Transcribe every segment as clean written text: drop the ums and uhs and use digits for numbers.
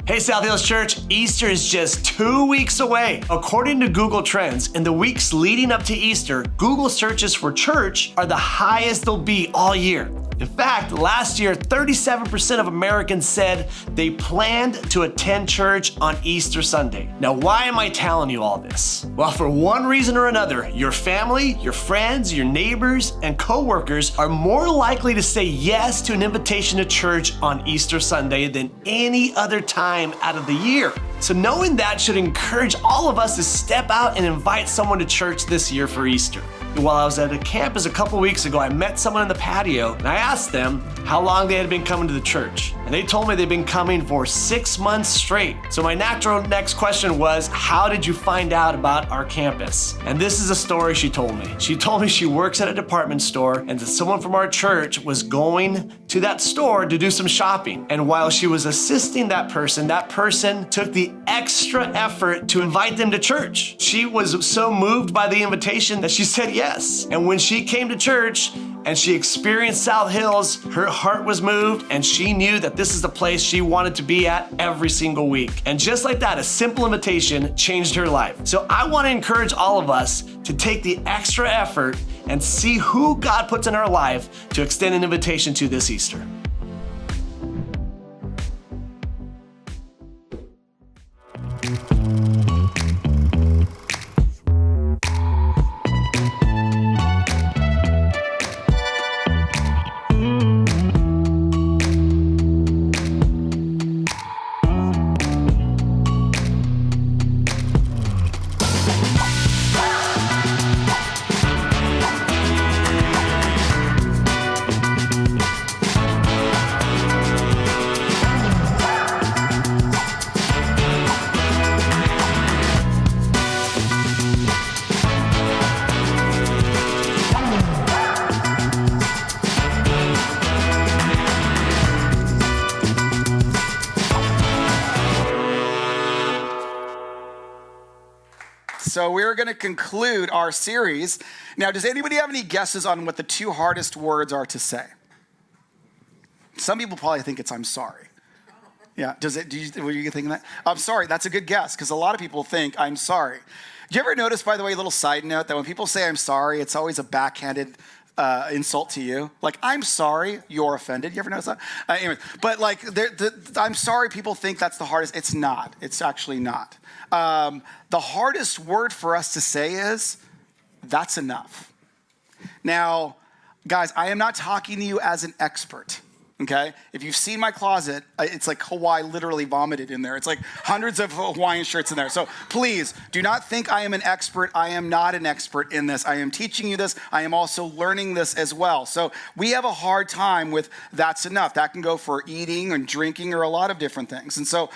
Hey Southhills Church, Easter is just 2 weeks away. According to Google Trends, in the weeks leading up to Easter, Google searches for church are the highest they'll be all year. In fact, last year, 37% of Americans said they planned to attend church on Easter Sunday. Now, why am I telling you all this? Well, for one reason or another, your family, your friends, your neighbors, and coworkers are more likely to say yes to an invitation to church on Easter Sunday than any other time out of the year. So knowing that should encourage all of us to step out and invite someone to church this year for Easter. While I was at a campus a couple weeks ago, I met someone in the patio and I asked them how long they had been coming to the church. And they told me they'd been coming for 6 months straight. So my natural next question was, how did you find out about our campus? And this is a story she told me. She told me she works at a department store and that someone from our church was going to that store to do some shopping. And while she was assisting that person took the extra effort to invite them to church. She was so moved by the invitation that she said yes. And when she came to church and she experienced South Hills, her heart was moved and she knew that this is the place she wanted to be at every single week. And just like that, a simple invitation changed her life. So I want to encourage all of us to take the extra effort and see who God puts in our life to extend an invitation to this Easter. So we're going to conclude our series. Now, does anybody have any guesses on what the two hardest words are to say? Some people probably think it's "I'm sorry." Yeah. Were you thinking that? I'm sorry. That's a good guess because a lot of people think "I'm sorry." Do you ever notice, by the way, a little side note, that when people say "I'm sorry," it's always a backhanded insult to you? Like, "I'm sorry, you're offended." You ever notice that? Anyways, but like, "I'm sorry," people think that's the hardest. It's not. It's actually not. The hardest word for us to say is, "That's enough." Now, guys, I am not talking to you as an expert, okay? If you've seen my closet, it's like Hawaii literally vomited in there. It's like hundreds of Hawaiian shirts in there. So please, do not think I am an expert. I am not an expert in this. I am teaching you this. I am also learning this as well. So we have a hard time with "that's enough." That can go for eating and drinking or a lot of different things. And so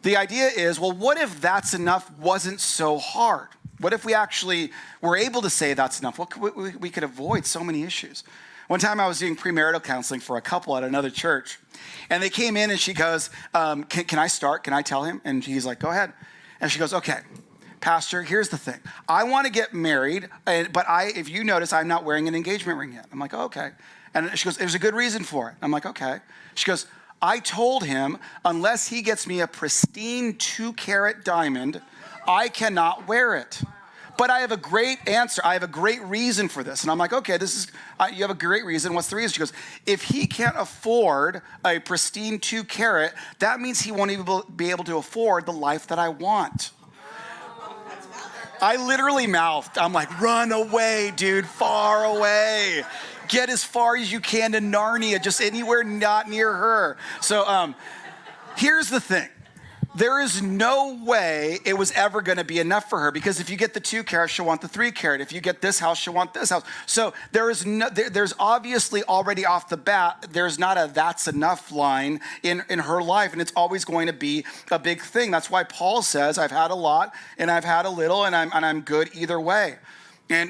the idea is, well, what if "that's enough" wasn't so hard? What if we actually were able to say "that's enough"? We could avoid so many issues. One time I was doing premarital counseling for a couple at another church. And they came in and she goes, can I start? Can I tell him? And he's like, "Go ahead." And she goes, "Okay, Pastor, here's the thing. I want to get married, but if you notice, I'm not wearing an engagement ring yet." I'm like, "Oh, okay." And she goes, "There's a good reason for it." I'm like, "Okay." She goes, "I told him unless he gets me a pristine 2-carat diamond, I cannot wear it. But I have a great answer. I have a great reason for this." And I'm like, "Okay, you have a great reason. What's the reason?" She goes, "If he can't afford a pristine 2-carat, that means he won't even be able to afford the life that I want." I literally mouthed. I'm like, "Run away, dude, far away. Get as far as you can to Narnia, just anywhere not near her." So here's the thing. There is no way it was ever going to be enough for her, because if you get the 2-carat, she'll want the 3-carat. If you get this house, she'll want this house. So there's obviously already off the bat, there's not a "that's enough" line in her life, and it's always going to be a big thing. That's why Paul says, "I've had a lot and I've had a little, and I'm good either way."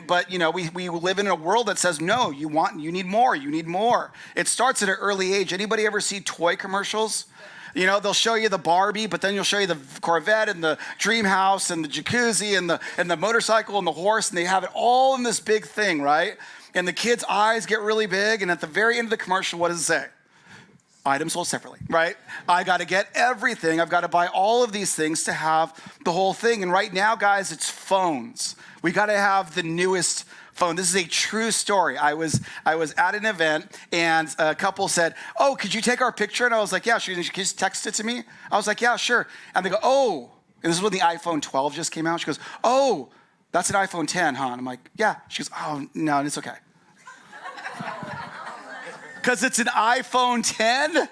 But we live in a world that says, "No, you need more, you need more." It starts at an early age. Anybody ever see toy commercials? They'll show you the Barbie, but then you'll show you the Corvette and the dream house and the jacuzzi and the motorcycle and the horse, and they have it all in this big thing, right? And the kids' eyes get really big, and at the very end of the commercial, what does it say? items sold separately, right? I got to get everything. I've got to buy all of these things to have the whole thing. And right now, guys, it's phones. We got to have the newest phone. This is a true story. I was at an event and a couple said, "Oh, could you take our picture?" And I was like, "Yeah, sure. Can you just text it to me?" I was like, "Yeah, sure." And they go, "Oh," and this is when the iPhone 12 just came out. She goes, "Oh, that's an iPhone 10, huh?" And I'm like, "Yeah." She goes, "Oh, no, it's okay." Because it's an iPhone 10?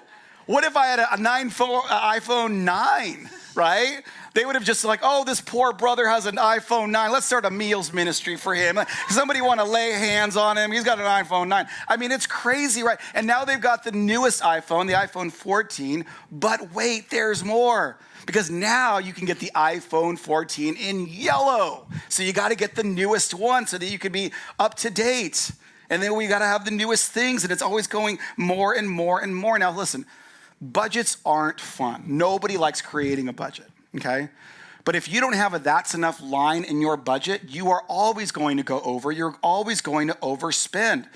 What if I had an iPhone 9, right? They would have just like, "Oh, this poor brother has an iPhone 9. Let's start a meals ministry for him. Somebody want to lay hands on him. He's got an iPhone 9. I mean, it's crazy, right? And now they've got the newest iPhone, the iPhone 14. But wait, there's more. Because now you can get the iPhone 14 in yellow. So you got to get the newest one so that you can be up to date. And then we got to have the newest things, and it's always going more and more and more. Now, listen, budgets aren't fun. Nobody likes creating a budget, okay? But if you don't have a that's enough line in your budget, you are always going to go over. You're always going to overspend.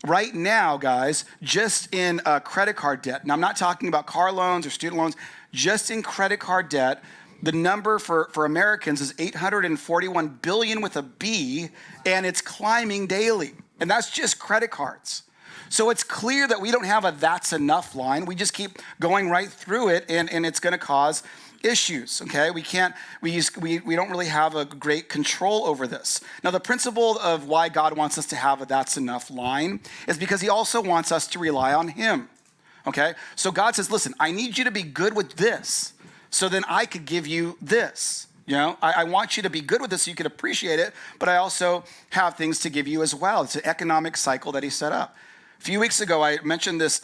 Right now, guys, just in credit card debt, and I'm not talking about car loans or student loans, just in credit card debt, the number for Americans is 841 billion with a B, and it's climbing daily. And that's just credit cards. So it's clear that we don't have a that's enough line. We just keep going right through it, and it's going to cause issues, okay? We don't really have a great control over this. Now, the principle of why God wants us to have a that's enough line is because he also wants us to rely on him, okay? So God says, "Listen, I need you to be good with this, so then I could give you this." You know, I want you to be good with this so you can appreciate it, but I also have things to give you as well. It's an economic cycle that he set up. A few weeks ago, I mentioned this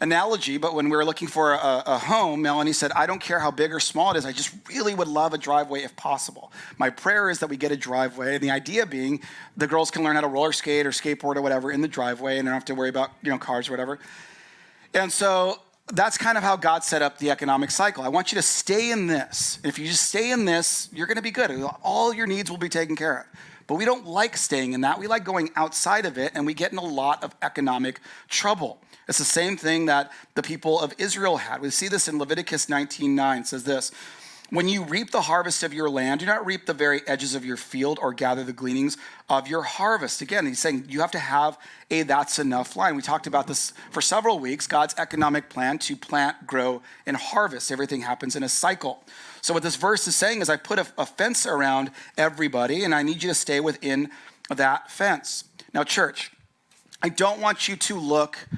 analogy, but when we were looking for a home, Melanie said, "I don't care how big or small it is, I just really would love a driveway if possible. My prayer is that we get a driveway," and the idea being the girls can learn how to roller skate or skateboard or whatever in the driveway and don't have to worry about, cars or whatever. And so that's kind of how God set up the economic cycle. I want you to stay in this. If you just stay in this, you're going to be good. All your needs will be taken care of. But we don't like staying in that. We like going outside of it, and we get in a lot of economic trouble. It's the same thing that the people of Israel had. We see this in Leviticus 19:9. It says this: "When you reap the harvest of your land, do not reap the very edges of your field or gather the gleanings of your harvest." Again, he's saying you have to have a that's enough line. We talked about this for several weeks, God's economic plan to plant, grow, and harvest. Everything happens in a cycle. So what this verse is saying is I put a fence around everybody, and I need you to stay within that fence. Now, church, I don't want you to look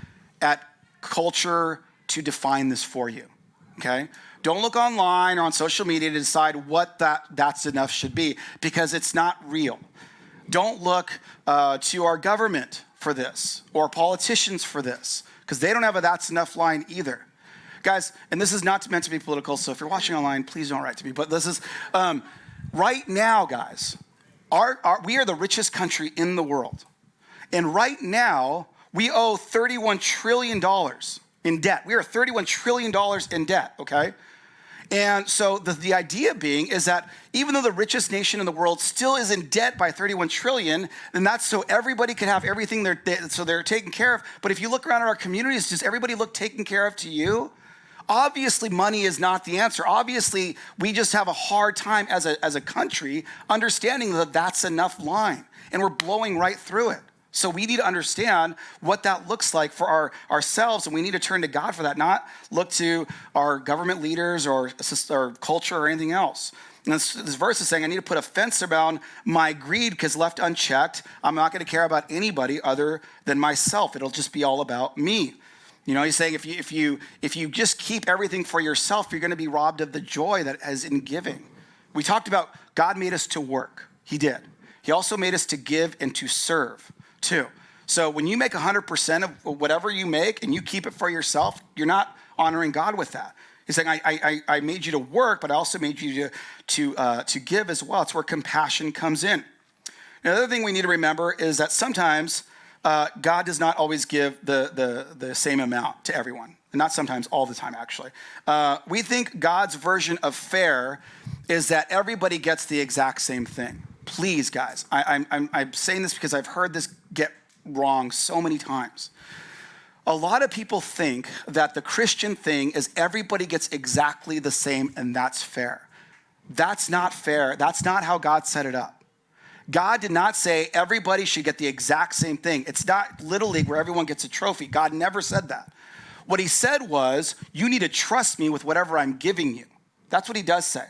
at culture to define this for you, okay? Don't look online or on social media to decide what that's enough should be, because it's not real. Don't look to our government for this or politicians for this, because they don't have a that's enough line either. Guys, and this is not meant to be political, so if you're watching online, please don't write to me. But this is, right now, guys, we are the richest country in the world. And right now, we owe $31 trillion in debt. We are $31 trillion in debt, okay? And so the idea being is that even though the richest nation in the world still is in debt by 31 trillion, then that's so everybody can have everything they're taken care of. But if you look around at our communities, does everybody look taken care of to you? Obviously, money is not the answer. Obviously, we just have a hard time as a country understanding that that's enough line, and we're blowing right through it. So we need to understand what that looks like for ourselves, and we need to turn to God for that, not look to our government leaders or culture or anything else. And this verse is saying I need to put a fence around my greed, because left unchecked, I'm not going to care about anybody other than myself. It'll just be all about me. He's saying if you just keep everything for yourself, you're going to be robbed of the joy that is in giving. We talked about God made us to work. He did. He also made us to give and to serve too. So when you make 100% of whatever you make and you keep it for yourself, you're not honoring God with that. He's saying, I made you to work, but I also made you to give as well. It's where compassion comes in. Another thing we need to remember is that sometimes God does not always give the same amount to everyone. And not sometimes, all the time, actually. We think God's version of fair is that everybody gets the exact same thing. Please, guys, I'm saying this because I've heard this get wrong so many times. A lot of people think that the Christian thing is everybody gets exactly the same and that's fair. That's not fair. That's not how God set it up. God did not say everybody should get the exact same thing. It's not Little League where everyone gets a trophy. God never said that. What he said was, you need to trust me with whatever I'm giving you. That's what he does say.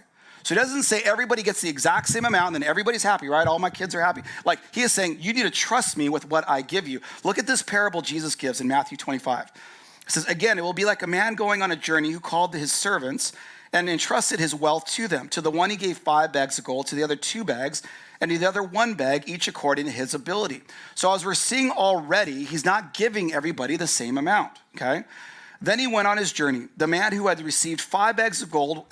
So he doesn't say everybody gets the exact same amount and then everybody's happy, right? All my kids are happy. Like he is saying, you need to trust me with what I give you. Look at this parable Jesus gives in Matthew 25. It says, again, it will be like a man going on a journey who called his servants and entrusted his wealth to them. To the one he gave 5 bags of gold, to the other 2 bags, and to the other 1 bag, each according to his ability. So as we're seeing already, he's not giving everybody the same amount, okay? Then he went on his journey. The man who had received 5 bags of gold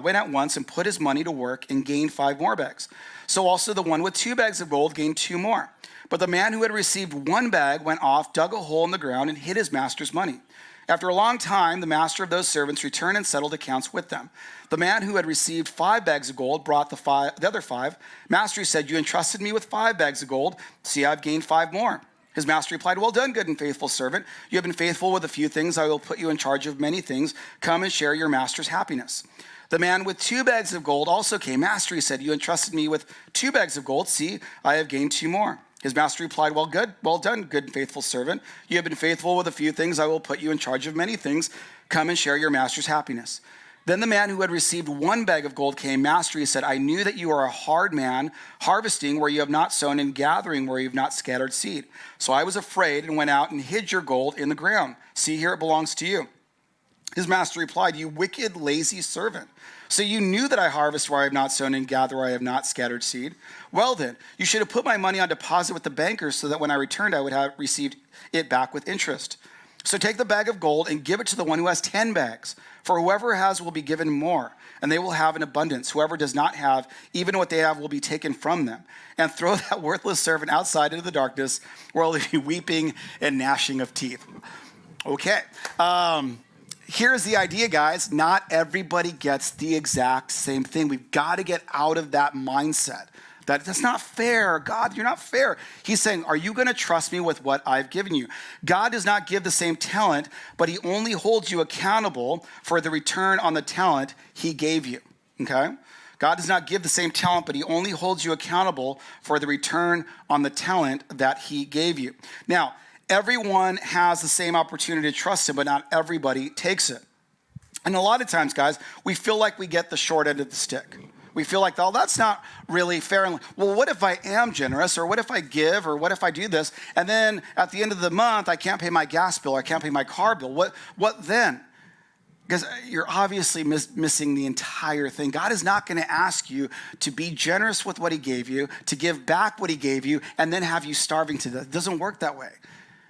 went at once and put his money to work and gained 5 more bags. So also the one with 2 bags of gold gained 2 more. But the man who had received 1 bag went off, dug a hole in the ground, and hid his master's money. After a long time, the master of those servants returned and settled accounts with them. The man who had received 5 bags of gold brought the other 5. Master, he said, you entrusted me with 5 bags of gold. See, I've gained 5 more. His master replied, well done, good and faithful servant. You have been faithful with a few things. I will put you in charge of many things. Come and share your master's happiness. The man with 2 bags of gold also came. Master, he said, you entrusted me with 2 bags of gold. See, I have gained 2 more. His master replied, well done, good and faithful servant. You have been faithful with a few things. I will put you in charge of many things. Come and share your master's happiness. Then the man who had received 1 bag of gold came. Master, he said, I knew that you are a hard man, harvesting where you have not sown and gathering where you have not scattered seed. So I was afraid and went out and hid your gold in the ground. See, here it belongs to you. His master replied, you wicked, lazy servant. So you knew that I harvest where I have not sown and gather where I have not scattered seed. Well then, you should have put my money on deposit with the bankers so that when I returned, I would have received it back with interest. So take the bag of gold and give it to the one who has 10 bags. For whoever has will be given more, and they will have an abundance. Whoever does not have, even what they have will be taken from them. And throw that worthless servant outside into the darkness, where there will be weeping and gnashing of teeth. Okay. Here's the idea, guys. Not everybody gets the exact same thing. We've got to get out of that mindset. That's not fair. God, you're not fair. He's saying, are you going to trust me with what I've given you? God does not give the same talent, but he only holds you accountable for the return on the talent he gave you, okay? God does not give the same talent, but he only holds you accountable for the return on the talent that he gave you. Now, everyone has the same opportunity to trust him, but not everybody takes it. And a lot of times, guys, we feel like we get the short end of the stick. We feel like, oh, that's not really fair. Well, what if I am generous, or what if I give, or what if I do this? And then at the end of the month, I can't pay my gas bill, or I can't pay my car bill. What then? Because you're obviously missing the entire thing. God is not going to ask you to be generous with what he gave you, to give back what he gave you, and then have you starving to death. It doesn't work that way.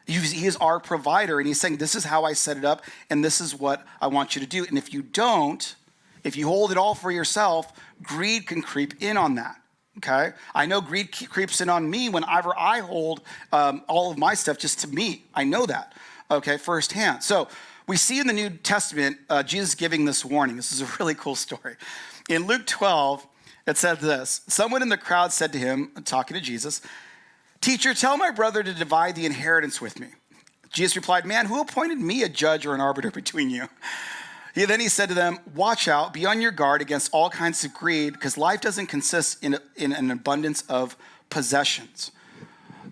He is our provider, and he's saying, this is how I set it up, and this is what I want you to do. And if you don't, if you hold it all for yourself, greed can creep in on that, okay? I know greed creeps in on me whenever I hold all of my stuff just to me. I know that, okay, firsthand. So we see in the New Testament, Jesus giving this warning. This is a really cool story. In Luke 12, it said this. Someone in the crowd said to him, talking to Jesus, "Teacher, tell my brother to divide the inheritance with me." Jesus replied, "Man, who appointed me a judge or an arbiter between you?" Then he said to them, "Watch out, be on your guard against all kinds of greed, because life doesn't consist in an abundance of possessions."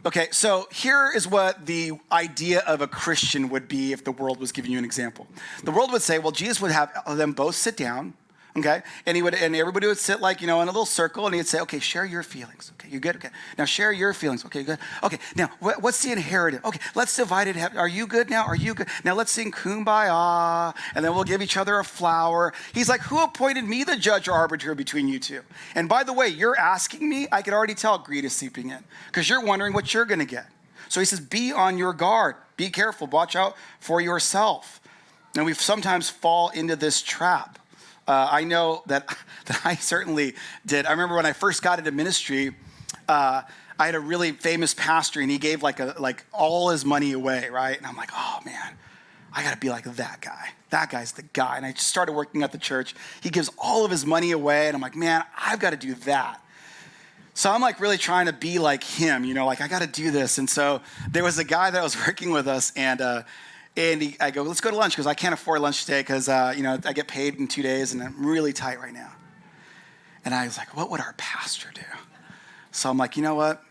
Okay, so here is what the idea of a Christian would be if the world was giving you an example. The world would say, well, Jesus would have them both sit down, okay? And everybody would sit like, in a little circle, and he'd say, okay, share your feelings. Okay, you good? Okay. Now share your feelings. Okay, good. Okay, now what's the inheritance? Okay, let's divide it. Are you good now? Are you good? Now let's sing Kumbaya, and then we'll give each other a flower. He's like, who appointed me the judge or arbiter between you two? And by the way, you're asking me, I could already tell greed is seeping in, because you're wondering what you're going to get. So he says, be on your guard. Be careful. Watch out for yourself. And we sometimes fall into this trap. I know that I certainly did. I remember when I first got into ministry, I had a really famous pastor, and he gave like all his money away, right? And I'm like, oh man, I got to be like that guy. That guy's the guy. And I just started working at the church. He gives all of his money away, and I'm like, man, I've got to do that. So I'm like really trying to be like him, like I got to do this. And so there was a guy that was working with us, and And I go, let's go to lunch because I can't afford lunch today because, I get paid in 2 days and I'm really tight right now. And I was like, what would our pastor do? So I'm like, you know what?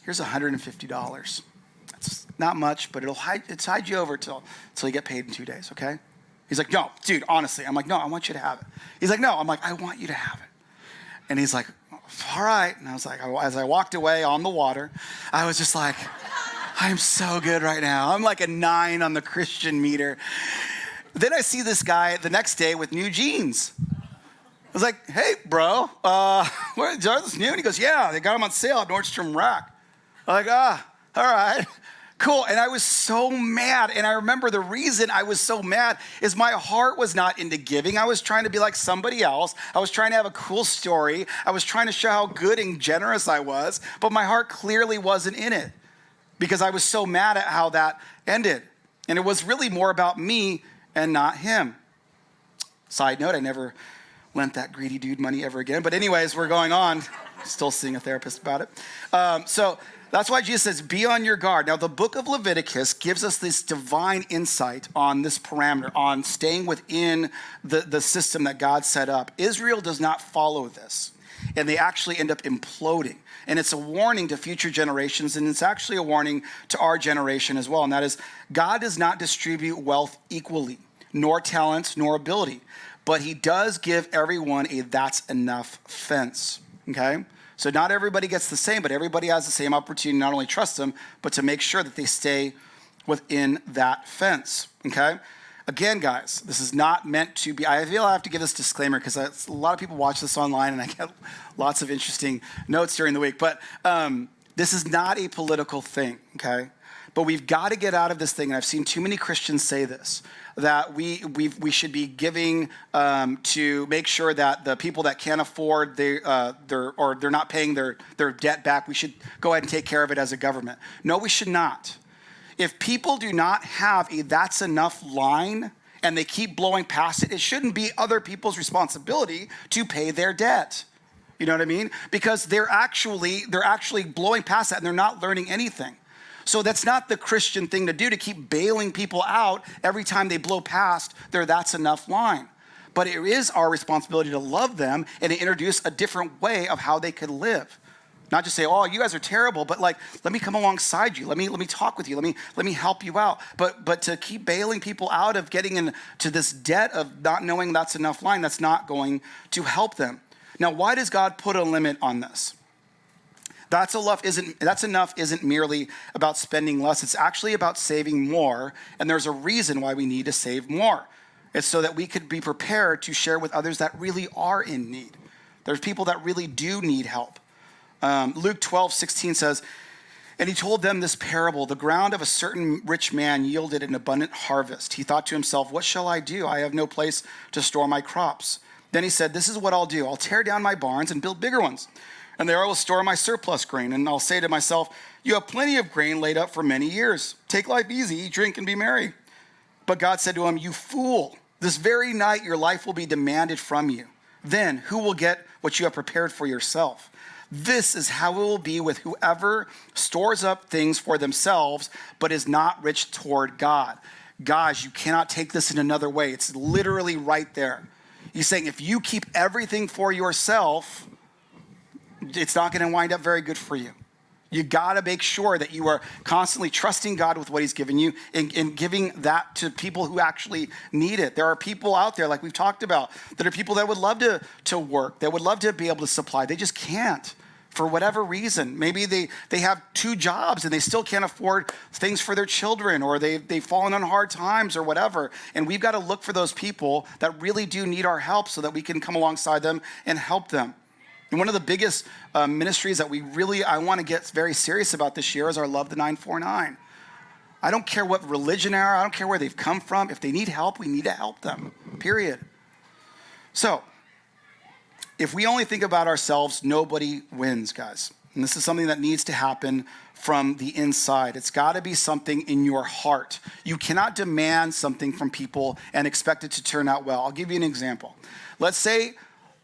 Here's $150. It's not much, but it's hide you over till you get paid in 2 days, okay? He's like, no, dude, honestly. I'm like, no, I want you to have it. He's like, no. I'm like, I want you to have it. And he's like, all right. And I was like, as I walked away on the water, I was just like, I'm so good right now. I'm like a 9 on the Christian meter. Then I see this guy the next day with new jeans. I was like, hey, bro, are this new? And he goes, yeah, they got them on sale at Nordstrom Rack. I'm like, all right. Cool. And I was so mad. And I remember the reason I was so mad is my heart was not into giving. I was trying to be like somebody else. I was trying to have a cool story. I was trying to show how good and generous I was. But my heart clearly wasn't in it because I was so mad at how that ended. And it was really more about me and not him. Side note, I never lent that greedy dude money ever again. But anyways, we're going on. Still seeing a therapist about it. So that's why Jesus says, be on your guard. Now, the book of Leviticus gives us this divine insight on this parameter, on staying within the system that God set up. Israel does not follow this, and they actually end up imploding. And it's a warning to future generations, and it's actually a warning to our generation as well. And that is, God does not distribute wealth equally, nor talent, nor ability. But he does give everyone a that's enough fence, okay? So not everybody gets the same, but everybody has the same opportunity to not only trust him, but to make sure that they stay within that fence, okay? Again, guys, this is not meant to be, I feel I have to give this disclaimer because a lot of people watch this online and I get lots of interesting notes during the week, but this is not a political thing, okay? But we've got to get out of this thing, and I've seen too many Christians say this, that we should be giving to make sure that the people that can't afford they're not paying their debt back, we should go ahead and take care of it as a government. No, we should not. If people do not have a that's enough line and they keep blowing past it, it shouldn't be other people's responsibility to pay their debt. You know what I mean? Because they're actually blowing past that and they're not learning anything. So that's not the Christian thing to do, to keep bailing people out every time they blow past their that's enough line. But it is our responsibility to love them and to introduce a different way of how they could live. Not just say, oh, you guys are terrible, but like, let me come alongside you. Let me talk with you. Let me help you out. But to keep bailing people out of getting into this debt of not knowing that's enough line, that's not going to help them. Now, why does God put a limit on this? That's enough isn't merely about spending less. It's actually about saving more. And there's a reason why we need to save more. It's so that we could be prepared to share with others that really are in need. There's people that really do need help. Luke 12:16 says, and he told them this parable. The ground of a certain rich man yielded an abundant harvest. He thought to himself, what shall I do? I have no place to store my crops. Then he said, this is what I'll do. I'll tear down my barns and build bigger ones. And there I will store my surplus grain. And I'll say to myself, you have plenty of grain laid up for many years. Take life easy, eat, drink, and be merry. But God said to him, you fool, this very night your life will be demanded from you. Then who will get what you have prepared for yourself? This is how it will be with whoever stores up things for themselves, but is not rich toward God. Guys, you cannot take this in another way. It's literally right there. He's saying if you keep everything for yourself, it's not going to wind up very good for you. You got to make sure that you are constantly trusting God with what he's given you and giving that to people who actually need it. There are people out there, like we've talked about, that are people that would love to work, that would love to be able to supply. They just can't for whatever reason. Maybe they have 2 jobs and they still can't afford things for their children, or they've fallen on hard times or whatever. And we've got to look for those people that really do need our help so that we can come alongside them and help them. And one of the biggest ministries that I want to get very serious about this year is our Love the 949. I don't care what religion they are. I don't care where they've come from. If they need help, we need to help them, period. So if we only think about ourselves, nobody wins, guys. And this is something that needs to happen from the inside. It's got to be something in your heart. You cannot demand something from people and expect it to turn out well. I'll give you an example. Let's say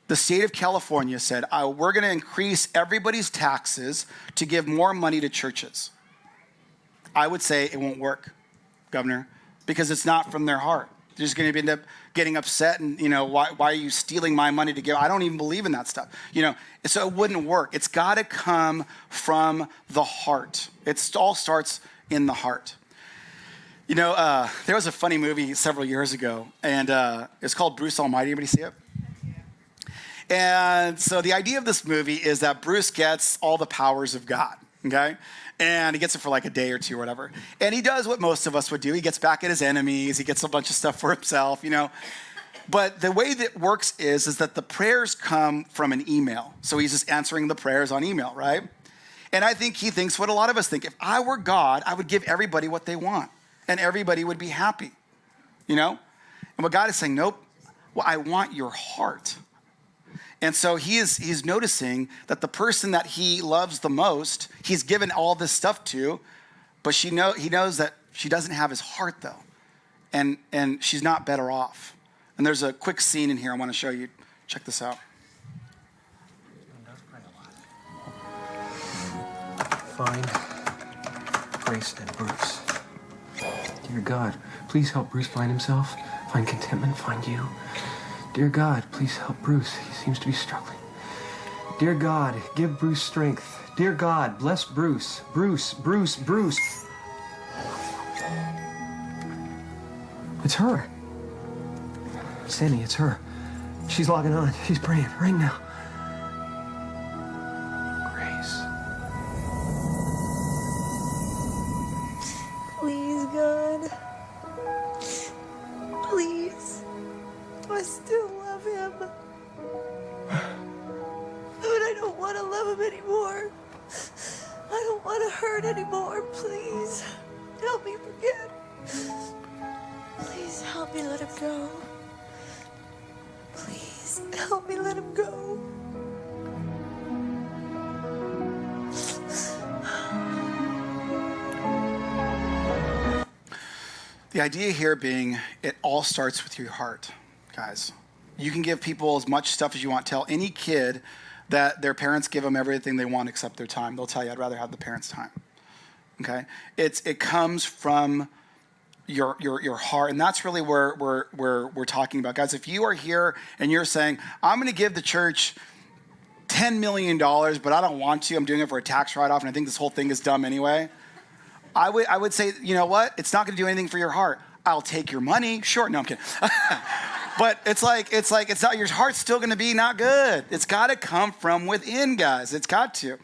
the state of California said, we're going to increase everybody's taxes to give more money to churches. I would say it won't work, Governor. because it's not from their heart. They're just going to end up getting upset and, why are you stealing my money to give? I don't even believe in that stuff. So it wouldn't work. It's got to come from the heart. It all starts in the heart. There was a funny movie several years ago, and it's called Bruce Almighty. Anybody see it? And so the idea of this movie is that Bruce gets all the powers of God, okay? And he gets it for like a day or two or whatever. And he does what most of us would do. He gets back at his enemies. He gets a bunch of stuff for himself, But the way that works is that the prayers come from an email. So he's just answering the prayers on email, right? And I think he thinks what a lot of us think. If I were God, I would give everybody what they want. And everybody would be happy, And what God is saying, nope, well, I want your heart. And so he's noticing that the person that he loves the most, he's given all this stuff to, but he knows that she doesn't have his heart though. And she's not better off. And there's a quick scene in here I want to show you. Check this out. Find Grace and Bruce. Dear God, please help Bruce find himself, find contentment, find you. Dear God, please help Bruce. He seems to be struggling. Dear God, give Bruce strength. Dear God, bless Bruce. Bruce. It's her. Sammy, it's her. She's logging on. She's praying right now. Grace. Please, God. Please. I still love him. But I don't want to love him anymore. I don't want to hurt anymore. Please. Help me forget. Please help me let him go. Please help me let him go. The idea here being it all starts with your heart, guys. You can give people as much stuff as you want. Tell any kid that their parents give them everything they want except their time. They'll tell you, I'd rather have the parents' time. Okay? It comes from your heart, and that's really where we're talking about. Guys, if you are here and you're saying, I'm going to give the church $10 million, but I don't want to. I'm doing it for a tax write-off, and I think this whole thing is dumb anyway. I would say, you know what? It's not going to do anything for your heart. I'll take your money. Sure. No, I'm kidding. But it's not, your heart's still going to be not good. It's got to come from within, guys. It's got to.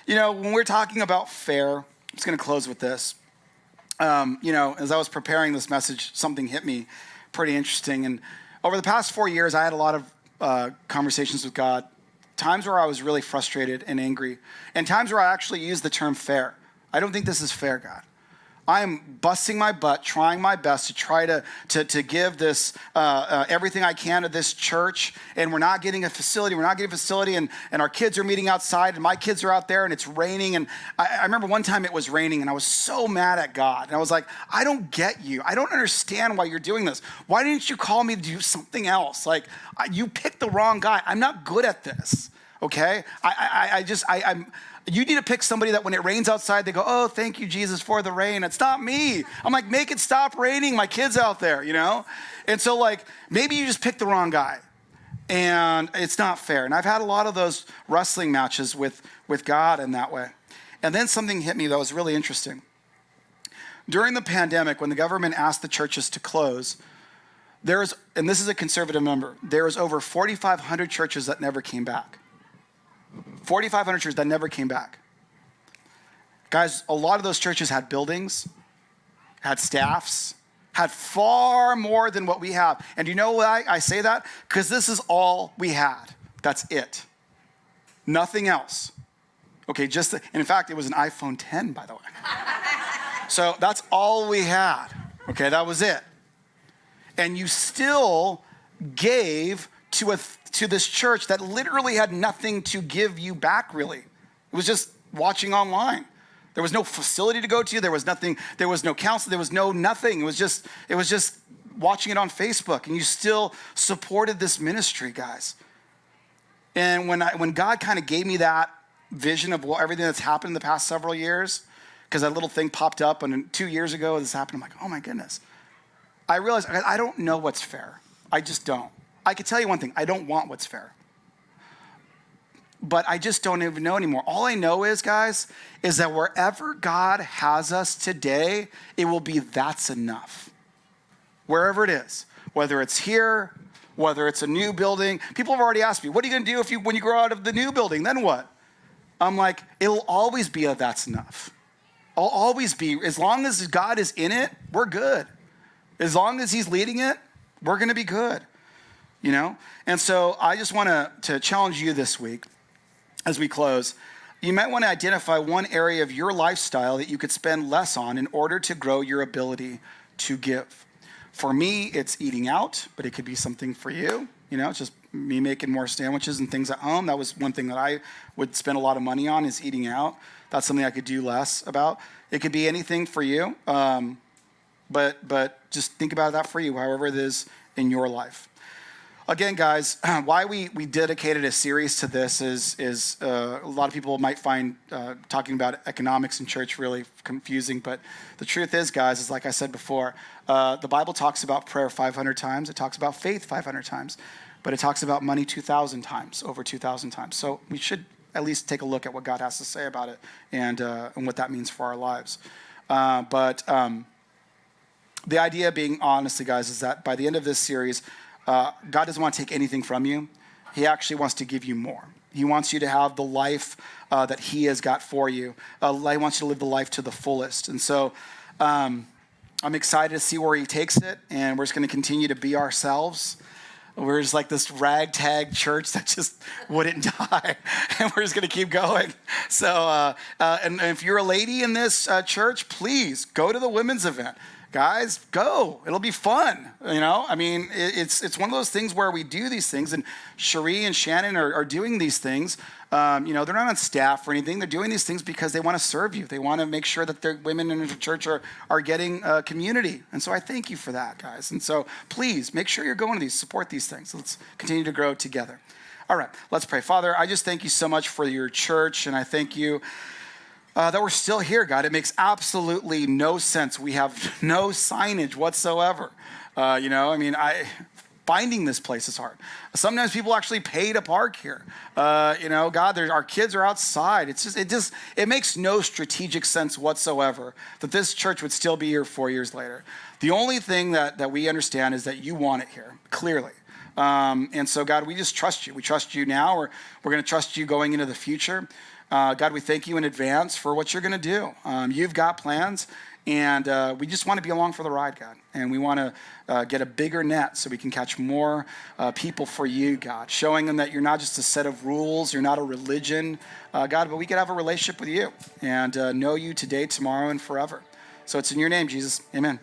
When we're talking about fair, I'm just going to close with this. As I was preparing this message, something hit me pretty interesting. And over the past 4 years, I had a lot of conversations with God, times where I was really frustrated and angry, and times where I actually used the term fair. I don't think this is fair, God. I am busting my butt, trying my best to try to give this everything I can to this church, and we're not getting a facility. And our kids are meeting outside, and my kids are out there, and it's raining. And I remember one time it was raining, and I was so mad at God. And I was like, I don't get you. I don't understand why you're doing this. Why didn't you call me to do something else? Like, you picked the wrong guy. I'm not good at this, okay? You need to pick somebody that when it rains outside, they go, oh, thank you, Jesus, for the rain. It's not me. I'm like, make it stop raining. My kid's out there, And so, maybe you just picked the wrong guy. And it's not fair. And I've had a lot of those wrestling matches with God in that way. And then something hit me that was really interesting. During the pandemic, when the government asked the churches to close, and this is a conservative number, there was over 4,500 churches that never came back. 4,500 churches that never came back. Guys, a lot of those churches had buildings, had staffs, had far more than what we have. And you know why I say that? Because this is all we had. That's it. Nothing else. Okay, and in fact, it was an iPhone 10, by the way. So that's all we had. Okay, that was it. And you still gave to this church that literally had nothing to give you back, really. It was just watching online. There was no facility to go to. There was nothing. There was no counseling. There was no nothing. It was just watching it on Facebook. And you still supported this ministry, guys. And when God kind of gave me that vision of everything that's happened in the past several years, because that little thing popped up, and 2 years ago this happened, I'm like, oh my goodness. I realized I don't know what's fair. I just don't. I can tell you one thing. I don't want what's fair. But I just don't even know anymore. All I know is, guys, is that wherever God has us today, it will be that's enough. Wherever it is, whether it's here, whether it's a new building. People have already asked me, what are you going to do when you grow out of the new building? Then what? I'm like, it'll always be a that's enough. I'll always be, as long as God is in it, we're good. As long as he's leading it, we're going to be good, you know? And so I just want to challenge you this week as we close. You might want to identify one area of your lifestyle that you could spend less on in order to grow your ability to give. For me, it's eating out, but it could be something for you. You know, it's just me making more sandwiches and things at home. That was one thing that I would spend a lot of money on, is eating out. That's something I could do less about. It could be anything for you, but just think about that for you, however it is in your life. Again, guys, why we dedicated a series to this is a lot of people might find talking about economics in church really confusing, but the truth is, guys, is like I said before, the Bible talks about prayer 500 times. It talks about faith 500 times, but it talks about money 2,000 times, over 2,000 times. So we should at least take a look at what God has to say about it and what that means for our lives. But the idea being, honestly, guys, is that by the end of this series, God doesn't want to take anything from you. He actually wants to give you more. He wants you to have the life that he has got for you. He wants you to live the life to the fullest. And so I'm excited to see where he takes it, and we're just going to continue to be ourselves. We're just like this ragtag church that just wouldn't die, and we're just going to keep going. So, and if you're a lady in this church, please go to the women's event. Guys, go. It'll be fun. You know, I mean, it's one of those things where we do these things, and Cherie and Shannon are doing these things. You know, they're not on staff or anything. They're doing these things because they want to serve you. They want to make sure that their women in the church are getting community. And so I thank you for that, guys. And so please make sure you're going to these, support these things. Let's continue to grow together. All right, let's pray. Father, I just thank you so much for your church, and I thank you that we're still here, God. It makes absolutely no sense. We have no signage whatsoever. You know, I mean, finding this place is hard. Sometimes people actually pay to park here. You know, God, our kids are outside. It makes no strategic sense whatsoever that this church would still be here 4 years later. The only thing that we understand is that you want it here, clearly. And so, God, we just trust you. We trust you now. We're going to trust you going into the future. God, we thank you in advance for what you're going to do. You've got plans, and we just want to be along for the ride, God. And we want to get a bigger net so we can catch more people for you, God, showing them that you're not just a set of rules, you're not a religion, God, but we could have a relationship with you and know you today, tomorrow, and forever. So it's in your name, Jesus. Amen.